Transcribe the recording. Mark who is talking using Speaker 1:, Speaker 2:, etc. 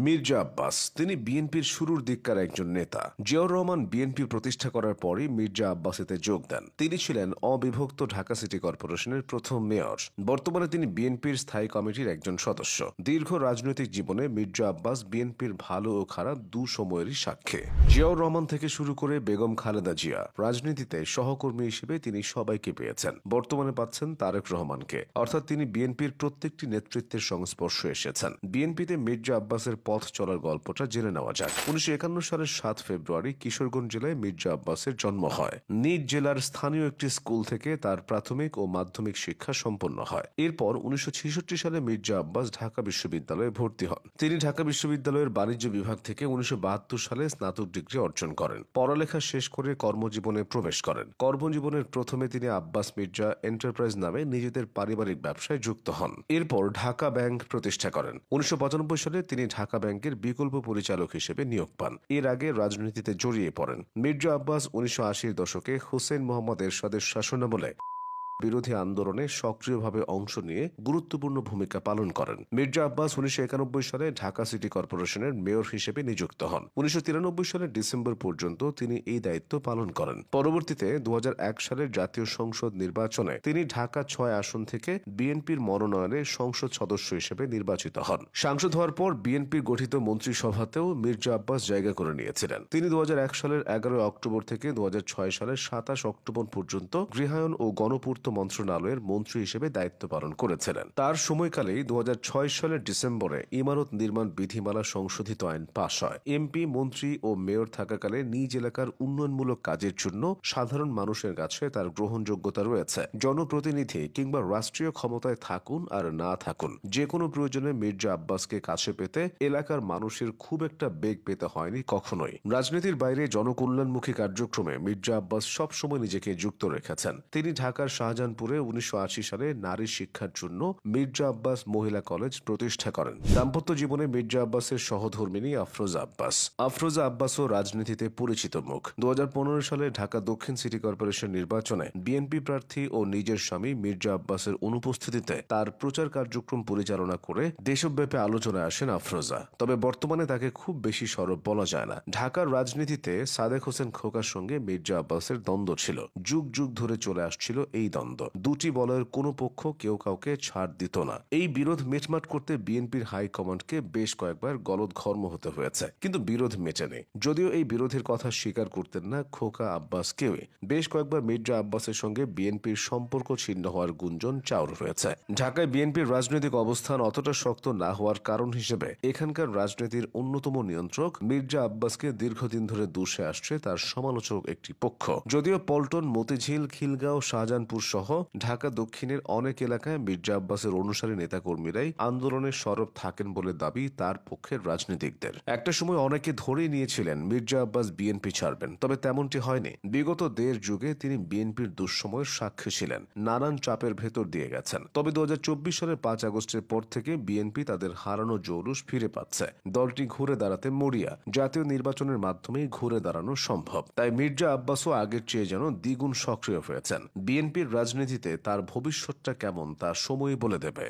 Speaker 1: মির্জা আব্বাস তিনি বিএনপির শুরুর দিককার একজন নেতা। জিয়াউর রহমান বিএনপি প্রতিষ্ঠা করার পরই মির্জা আব্বাস এতে যোগ দেন। তিনি ছিলেন অবিভক্ত ঢাকা সিটি কর্পোরেশনের প্রথম মেয়র। বর্তমানে তিনি বিএনপির স্থায়ী কমিটির একজন সদস্য। দীর্ঘ রাজনৈতিক জীবনে মির্জা আব্বাস বিএনপির ভালো ও খারাপ দু সময়েরই সাক্ষী। জিয়াউর রহমান থেকে শুরু করে বেগম খালেদা জিয়া, রাজনীতিতে সহকর্মী হিসেবে তিনি সবাইকে পেয়েছেন। বর্তমানে পাচ্ছেন তারেক রহমানকে, অর্থাৎ তিনি বিএনপির প্রত্যেকটি নেতৃত্বের সংস্পর্শে এসেছেন। বিএনপিতে মির্জা আব্বাসের পথ চলার গল্পটা জেনে নেওয়া যাক। 1951 সালের 7 ফেব্রুয়ারি কিশোরগঞ্জ জেলায় মির্জা আব্বাসের জন্ম হয়। নিজ জেলার স্থানীয় একটি স্কুল থেকে তার প্রাথমিক ও মাধ্যমিক শিক্ষা সম্পন্ন হয়। এরপর 1966 সালে মির্জা আব্বাস ঢাকা বিশ্ববিদ্যালয়ে ভর্তি হন। তিনি ঢাকা বিশ্ববিদ্যালয়ের বাণিজ্য বিভাগ থেকে 1972 সালে স্নাতক ডিগ্রি অর্জন করেন। পড়ালেখা শেষ করে কর্মজীবনে প্রবেশ করেন। কর্মজীবনের প্রথমে তিনি আব্বাস মির্জা এন্টারপ্রাইজ নামে নিজেদের পারিবারিক ব্যবসায় যুক্ত হন। এরপর ঢাকা ব্যাংক প্রতিষ্ঠা করেন। 1995 সালে তিনি ঢাকা ব্যাংকের বিকল্প পরিচালক হিসেবে নিয়োগ পান। এর আগে রাজনীতিতে জড়িয়ে পড়েন। মির্জা আব্বাস 1980-র দশকে হুসেইন মোহাম্মদ এরশাদের শাসনামলে বিরোধী আন্দোলনে সক্রিয়ভাবে অংশ নিয়ে গুরুত্বপূর্ণ ভূমিকা পালন করেন। মির্জা আব্বাস 1991 সালে ঢাকা সিটি কর্পোরেশনের মেয়র হিসেবে নিযুক্ত হন। 1993 সালের ডিসেম্বর পর্যন্ত তিনি এই দায়িত্ব পালন করেন। পরবর্তীতে 2001 সালের জাতীয় সংসদ নির্বাচনে তিনি ঢাকা 6 আসন থেকে বিএনপির মনোনয়নে সংসদ সদস্য হিসেবে নির্বাচিত হন। সাংসদ হওয়ার পর বিএনপির গঠিত মন্ত্রিসভাতেও মির্জা আব্বাস জায়গা করে নিয়েছিলেন। তিনি 2001 সালের 11 অক্টোবর থেকে 2006 সালের 27 অক্টোবর পর্যন্ত গৃহায়ন ও গণপূর্ত মন্ত্রণালয়ের মন্ত্রী হিসেবে দায়িত্ব পালন করেছিলেন। তার সময়কালেই 2006 সালের ডিসেম্বরে ইমারত নির্মাণ বিধিমালা সংশোধিত আইন পাশ হয়। এমপি, মন্ত্রী ও মেয়র থাকাকালে নিজ এলাকার উন্নয়নমূলক কাজের জন্য সাধারণ মানুষের কাছে তার গ্রহণযোগ্যতা রয়েছে। জনপ্রতিনিধি কিংবা রাষ্ট্রীয় ক্ষমতায় থাকুন আর না থাকুন, যে কোনো প্রয়োজনে মির্জা আব্বাসকে কাছে পেতে এলাকার মানুষের খুব একটা বেগ পেতে হয়নি কখনোই। রাজনীতির বাইরে জনকল্যাণমুখী কার্যক্রমে মির্জা আব্বাস সবসময় নিজেকে যুক্ত রেখেছেন। তিনি ঢাকার শাহজাহানপুরে 1980 সালে নারী শিক্ষার জন্য মির্জা আব্বাস মহিলা কলেজ প্রতিষ্ঠা করেন। দাম্পত্য জীবনে মির্জা আব্বাসের সহধর্মিণী আফরোজা আব্বাস। আফরোজা আব্বাসও রাজনীতিতে পরিচিত মুখ। 2015 সালে ঢাকা দক্ষিণ সিটি কর্পোরেশন নির্বাচনে বিএনপি প্রার্থী ও নিজের স্বামী মির্জা আব্বাসের অনুপস্থিতিতে তার প্রচার কার্যক্রম পরিচালনা করে দেশব্যাপী আলোচনায় আসেন আফরোজা। তবে বর্তমানে তাকে খুব বেশি সরব বলা যায় না। ঢাকার রাজনীতিতে সাদেক হোসেন খোকার সঙ্গে মির্জা আব্বাসের দ্বন্দ্ব ছিল। যুগ যুগ ধরে চলে আসছিল এই দ্বন্দ্ব। দুটি বলয়ের কোনো পক্ষ কেউ কাউকে ছাড় দিত না। এই বিরোধ মিটমাট করতে বিএনপির হাইকমান্ডকে বেশ কয়েকবার গলদঘর্ম হতে হয়েছে, কিন্তু বিরোধ মেটেনি। যদিও এই বিরোধের কথা স্বীকার করতেন না খোকা আব্বাস কেউই। বেশ কয়েকবার মির্জা আব্বাসের সঙ্গে বিএনপির সম্পর্ক ছিন্ন হওয়ার গুঞ্জন চাউর হয়েছে। ঢাকায় বিএনপির রাজনৈতিক অবস্থান অতটা শক্ত না হওয়ার কারণ হিসেবে এখানকার রাজনীতির অন্যতম নিয়ন্ত্রক মির্জা আব্বাসকে দীর্ঘদিন ধরে দূষে আসছে তার সমালোচক একটি পক্ষ। যদিও পল্টন, মতিঝিল, খিলগাঁও, শাহজাহানপুর সহ ঢাকা দক্ষিণের অনেক এলাকায় মির্জা আব্বাসের অনুসারী নেতাকর্মীরাই আন্দোলনে সরব থাকেন বলে দাবি তার পক্ষের রাজনীতিকদের। একটা সময় অনেকে ধরেই নিয়েছিলেন মির্জা আব্বাস বিএনপি ছাড়বেন, তবে তেমনটি হয়নি। বিগত দেড় যুগে তিনি বিএনপির দুঃসময়ের সাক্ষী ছিলেন, নানান চাপের ভেতর দিয়ে গেছেন। তবে 2024 সালের 5 আগস্টের পর থেকে বিএনপি তাদের হারানো জৌলুস ফিরে পাচ্ছে। দলটি ঘুরে দাঁড়াতে মরিয়া। জাতীয় নির্বাচনের মাধ্যমেই ঘুরে দাঁড়ানো সম্ভব। তাই মির্জা আব্বাসও আগের চেয়ে যেন দ্বিগুণ সক্রিয় হয়েছেন। বিএনপির রাজনীতিতে তার ভবিষ্যৎটা কেমন তা সময়ই বলে দেবে।